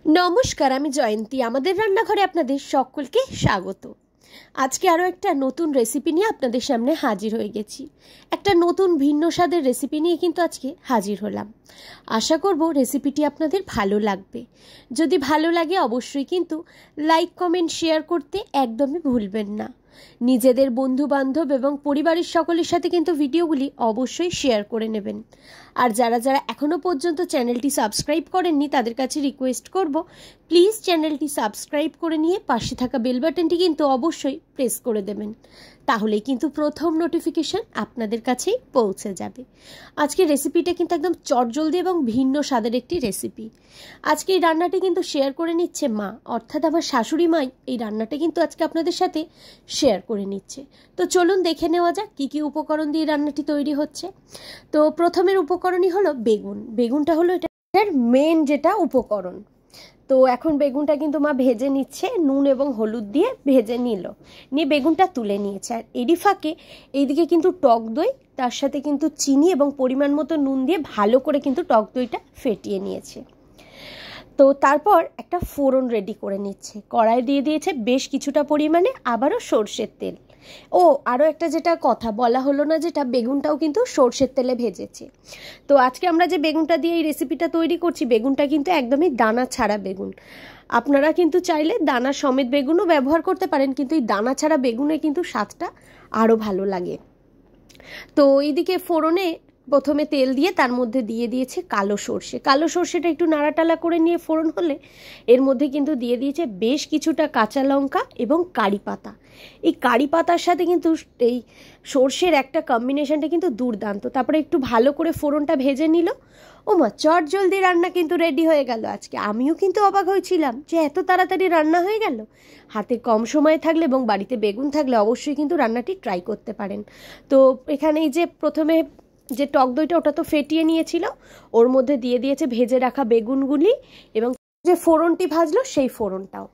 নমস্কার, আমি জয়ন্তী। আমাদের রান্নাঘরে আপনাদের সকলকে স্বাগত। আজকে আরও একটা নতুন রেসিপি নিয়ে আপনাদের সামনে হাজির হয়ে গেছি। একটা নতুন ভিন্ন স্বাদের রেসিপি নিয়ে কিন্তু আজকে হাজির হলাম। আশা করব রেসিপিটি আপনাদের ভালো লাগবে। যদি ভালো লাগে অবশ্যই কিন্তু লাইক, কমেন্ট, শেয়ার করতে একদমই ভুলবেন না। নিজেদের বন্ধু বান্ধব এবং পরিবারের সকলের সাথে কিন্তু ভিডিওগুলি অবশ্যই শেয়ার করে নেবেন। আর যারা যারা এখনও পর্যন্ত চ্যানেলটি সাবস্ক্রাইব করেননি তাদের কাছে রিকোয়েস্ট করব, প্লিজ চ্যানেলটি সাবস্ক্রাইব করে নিয়ে পাশে থাকা বেল বাটনটি কিন্তু অবশ্যই প্রেস করে দেবেন। তাহলেই কিন্তু প্রথম নোটিফিকেশন আপনাদের কাছেই পৌঁছে যাবে। আজকের রেসিপিটা কিন্তু একদম চটজলদি এবং ভিন্ন স্বাদের একটি রেসিপি। আজকে এই রান্নাটি কিন্তু শেয়ার করে নিচ্ছে মা, অর্থাৎ আমার শাশুড়ি মাই এই রান্নাটা কিন্তু আজকে আপনাদের সাথে শেয়ার করে নিচ্ছে। তো চলুন দেখে নেওয়া যাক কী কী উপকরণ দিয়ে রান্নাটি তৈরি হচ্ছে। তো প্রথমের উপকরণই হলো বেগুন। বেগুনটা হলো এটার মেন যেটা উপকরণ। তো এখন বেগুনটা কিন্তু মা ভেজে নিচ্ছে, নুন এবং হলুদ দিয়ে ভেজে নিয়ে বেগুনটা তুলে নিয়েছে। আর এরই ফাঁকে এইদিকে কিন্তু টক দই, তার সাথে কিন্তু চিনি এবং পরিমাণ মতো নুন দিয়ে ভালো করে কিন্তু টক দইটা ফেটিয়ে নিয়েছে। তো তারপর একটা ফোড়ন রেডি করে নিচ্ছে। কড়াই দিয়ে দিয়েছে বেশ কিছুটা পরিমাণে আবারও সর্ষের তেল। ও আরও একটা যেটা কথা বলা হলো না, যেটা বেগুনটাও কিন্তু সর্ষের তেলে ভেজেছে। তো আজকে আমরা যে বেগুনটা দিয়ে এই রেসিপিটা তৈরি করছি, বেগুনটা কিন্তু একদমই দানা ছাড়া বেগুন। আপনারা কিন্তু চাইলে দানা সমেত বেগুনও ব্যবহার করতে পারেন, কিন্তু এই দানা ছাড়া বেগুনে কিন্তু স্বাদটা আরও ভালো লাগে। তো এইদিকে ফোড়নে প্রথমে তেল দিয়ে তার মধ্যে দিয়ে দিয়েছে কালো সর্ষে। কালো সর্ষেটা একটু নাড়াটালা করে নিয়ে ফোড়ন হলে এর মধ্যে কিন্তু দিয়ে দিয়েছে বেশ কিছুটা কাঁচা লঙ্কা এবং কারি পাতা। এই কারি পাতার সাথে কিন্তু এই সর্ষের একটা কম্বিনেশনটা কিন্তু দুর্দান্ত। তারপরে একটু ভালো করে ফোড়নটা ভেজে নিল। ওমা, চট জলদি রান্না কিন্তু রেডি হয়ে গেল আজকে। আমিও কিন্তু অবাক হয়েছিলাম যে এত তাড়াতাড়ি রান্না হয়ে গেল। হাতে কম সময় থাকলে এবং বাড়িতে বেগুন থাকলে অবশ্যই কিন্তু রান্নাটি ট্রাই করতে পারেন। তো এখানে এই যে প্রথমে যে টক দইটা ওটা তো ফেটিয়ে নিয়েছিল, ওর মধ্যে দিয়ে দিয়েছে ভেজে রাখা বেগুনগুলি এবং যে ফোড়নটি ভাজলো সেই ফোড়নটাও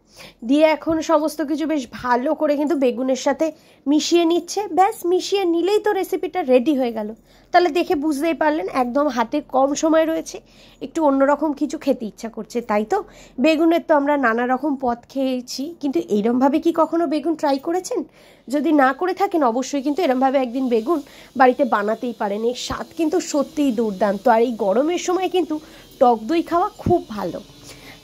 দিয়ে এখন সমস্ত কিছু বেশ ভালো করে কিন্তু বেগুনের সাথে মিশিয়ে নিচ্ছে। ব্যাস, মিশিয়ে নিলেই তো রেসিপিটা রেডি হয়ে গেল। তাহলে দেখে বুঝতেই পারলেন একদম হাতে কম সময় রয়েছে, একটু অন্যরকম কিছু খেতে ইচ্ছা করছে, তাই তো। বেগুনের তো আমরা নানা রকম পদ খেয়েছি, কিন্তু এইরমভাবে কি কখনো বেগুন ট্রাই করেছেন? যদি না করে থাকেন অবশ্যই কিন্তু এরমভাবে একদিন বেগুন বাড়িতে বানাতেই পারেন। এর স্বাদ কিন্তু সত্যিই দুর্দান্ত। আর এই গরমের সময় কিন্তু টক দই খাওয়া খুব ভালো।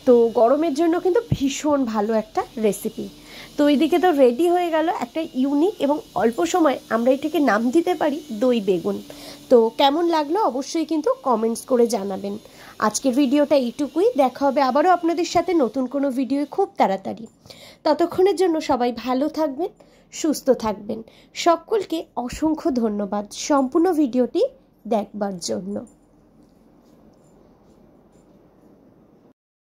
তো গরমের জন্য কিন্তু ভীষণ ভালো একটা রেসিপি। তো এইদিকে তো রেডি হয়ে গেল একটা ইউনিক এবং অল্প সময় আমরা এটাকে নাম দিতে পারি দই বেগুন। তো কেমন লাগলো অবশ্যই কিন্তু কমেন্টস করে জানাবেন। আজকের ভিডিওটা এইটুকুই। দেখা হবে আবারও আপনাদের সাথে নতুন কোনো ভিডিও খুব তাড়াতাড়ি। ততক্ষণের জন্য সবাই ভালো থাকবেন, সুস্থ থাকবেন। সকলকে অসংখ্য ধন্যবাদ সম্পূর্ণ ভিডিওটি দেখবার জন্য।